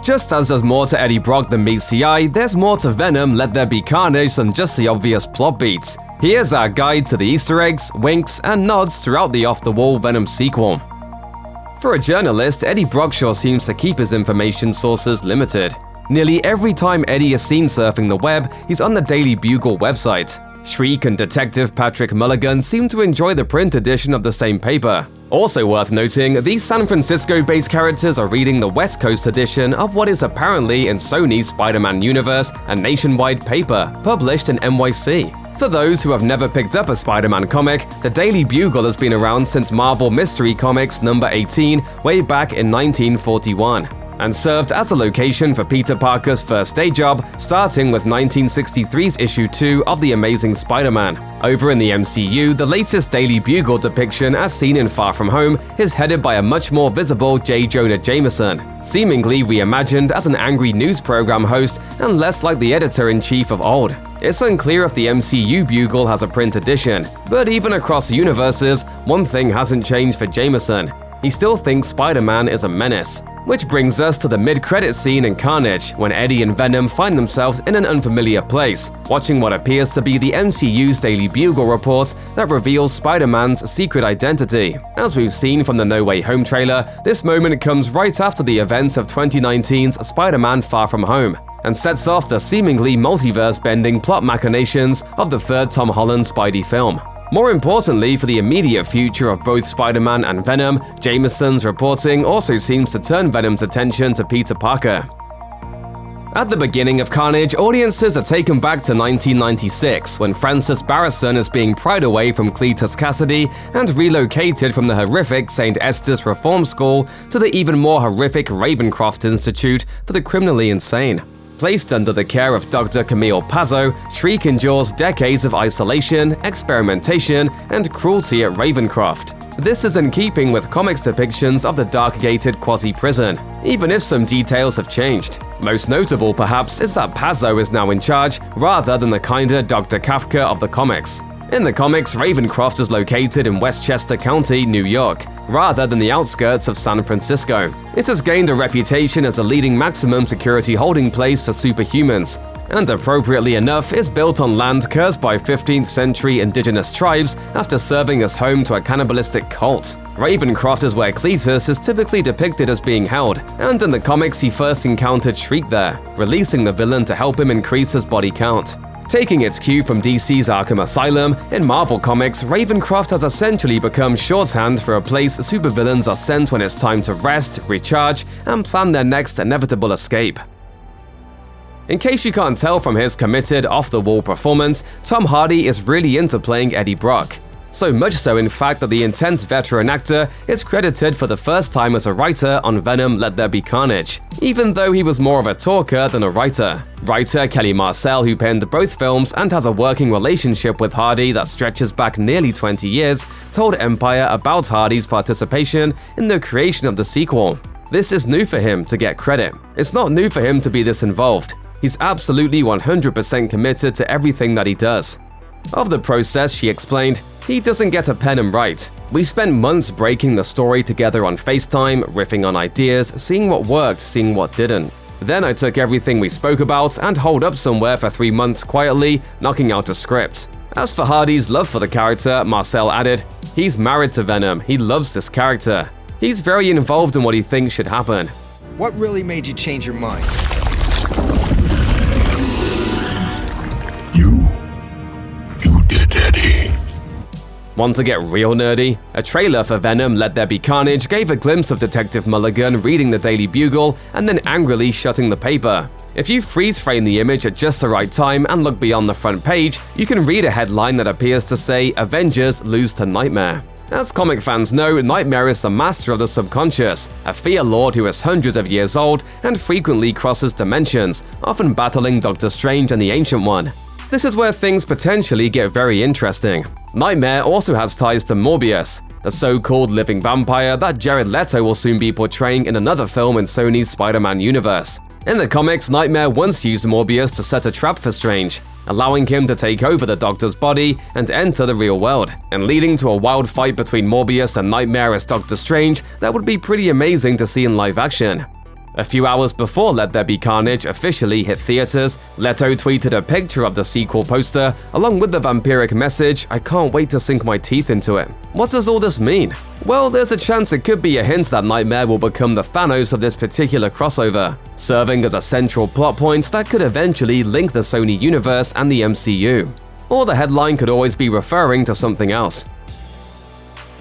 Just as there's more to Eddie Brock than meets the eye, there's more to Venom Let There Be Carnage than just the obvious plot beats. Here's our guide to the Easter eggs, winks, and nods throughout the off-the-wall Venom sequel. For a journalist, Eddie Brock sure seems to keep his information sources limited. Nearly every time Eddie is seen surfing the web, he's on the Daily Bugle website. Shriek and Detective Patrick Mulligan seem to enjoy the print edition of the same paper. Also worth noting, these San Francisco-based characters are reading the West Coast edition of what is apparently in Sony's Spider-Man universe, a nationwide paper published in NYC. For those who have never picked up a Spider-Man comic, the Daily Bugle has been around since Marvel Mystery Comics number 18 way back in 1941. And served as a location for Peter Parker's first day job, starting with 1963's issue 2 of The Amazing Spider-Man. Over in the MCU, the latest Daily Bugle depiction as seen in Far From Home is headed by a much more visible J. Jonah Jameson, seemingly reimagined as an angry news program host and less like the editor-in-chief of old. It's unclear if the MCU Bugle has a print edition, but even across universes, one thing hasn't changed for Jameson. He still thinks Spider-Man is a menace. Which brings us to the mid-credit scene in Carnage, when Eddie and Venom find themselves in an unfamiliar place, watching what appears to be the MCU's Daily Bugle report that reveals Spider-Man's secret identity. As we've seen from the No Way Home trailer, this moment comes right after the events of 2019's Spider-Man Far From Home, and sets off the seemingly multiverse-bending plot machinations of the third Tom Holland Spidey film. More importantly, for the immediate future of both Spider-Man and Venom, Jameson's reporting also seems to turn Venom's attention to Peter Parker. At the beginning of Carnage, audiences are taken back to 1996, when Francis Barrison is being pried away from Cletus Cassidy and relocated from the horrific St. Esther's Reform School to the even more horrific Ravencroft Institute for the Criminally Insane. Placed under the care of Dr. Camille Pazzo, Shriek endures decades of isolation, experimentation, and cruelty at Ravencroft. This is in keeping with comics' depictions of the dark-gated quasi-prison, even if some details have changed. Most notable, perhaps, is that Pazzo is now in charge, rather than the kinder Dr. Kafka of the comics. In the comics, Ravencroft is located in Westchester County, New York, rather than the outskirts of San Francisco. It has gained a reputation as a leading maximum security holding place for superhumans, and appropriately enough is built on land cursed by 15th century indigenous tribes after serving as home to a cannibalistic cult. Ravencroft is where Cletus is typically depicted as being held, and in the comics he first encountered Shriek there, releasing the villain to help him increase his body count. Taking its cue from DC's Arkham Asylum, in Marvel Comics, Ravencroft has essentially become shorthand for a place supervillains are sent when it's time to rest, recharge, and plan their next inevitable escape. In case you can't tell from his committed, off-the-wall performance, Tom Hardy is really into playing Eddie Brock. So much so, in fact, that the intense veteran actor is credited for the first time as a writer on Venom Let There Be Carnage, even though he was more of a talker than a writer. Writer Kelly Marcel, who penned both films and has a working relationship with Hardy that stretches back nearly 20 years, told Empire about Hardy's participation in the creation of the sequel. This is new for him to get credit. It's not new for him to be this involved. He's absolutely 100% committed to everything that he does. Of the process, she explained, "He doesn't get a pen and write. We spent months breaking the story together on FaceTime, riffing on ideas, seeing what worked, seeing what didn't. Then I took everything we spoke about and holed up somewhere for 3 months quietly, knocking out a script." As for Hardy's love for the character, Marcel added, "He's married to Venom. He loves this character. He's very involved in what he thinks should happen." What really made you change your mind? You did, Eddie. Want to get real nerdy? A trailer for Venom Let There Be Carnage gave a glimpse of Detective Mulligan reading the Daily Bugle and then angrily shutting the paper. If you freeze-frame the image at just the right time and look beyond the front page, you can read a headline that appears to say, "Avengers lose to Nightmare." As comic fans know, Nightmare is the master of the subconscious, a fear lord who is hundreds of years old and frequently crosses dimensions, often battling Doctor Strange and the Ancient One. This is where things potentially get very interesting. Nightmare also has ties to Morbius, the so-called living vampire that Jared Leto will soon be portraying in another film in Sony's Spider-Man universe. In the comics, Nightmare once used Morbius to set a trap for Strange, allowing him to take over the Doctor's body and enter the real world, and leading to a wild fight between Morbius and Nightmare as Doctor Strange that would be pretty amazing to see in live action. A few hours before Let There Be Carnage officially hit theaters, Leto tweeted a picture of the sequel poster, along with the vampiric message, "I can't wait to sink my teeth into it." What does all this mean? Well, there's a chance it could be a hint that Nightmare will become the Thanos of this particular crossover, serving as a central plot point that could eventually link the Sony universe and the MCU. Or the headline could always be referring to something else.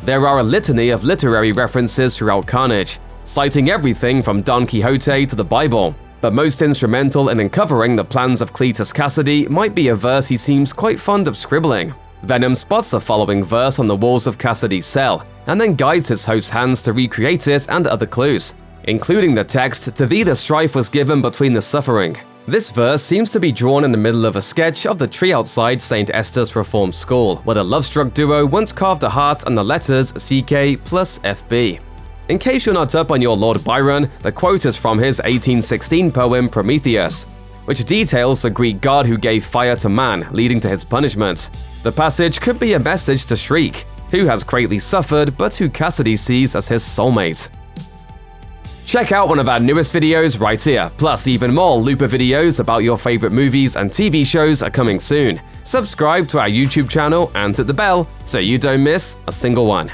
There are a litany of literary references throughout Carnage, citing everything from Don Quixote to the Bible, but most instrumental in uncovering the plans of Cletus Cassidy might be a verse he seems quite fond of scribbling. Venom spots the following verse on the walls of Cassidy's cell, and then guides his host's hands to recreate it and other clues, including the text, "To thee the strife was given between the suffering." This verse seems to be drawn in the middle of a sketch of the tree outside St. Esther's Reformed School, where the love-struck duo once carved a heart and the letters CK plus FB. In case you're not up on your Lord Byron, the quote is from his 1816 poem Prometheus, which details the Greek god who gave fire to man, leading to his punishment. The passage could be a message to Shriek, who has greatly suffered but who Cassidy sees as his soulmate. Check out one of our newest videos right here, plus even more Looper videos about your favorite movies and TV shows are coming soon. Subscribe to our YouTube channel and hit the bell so you don't miss a single one.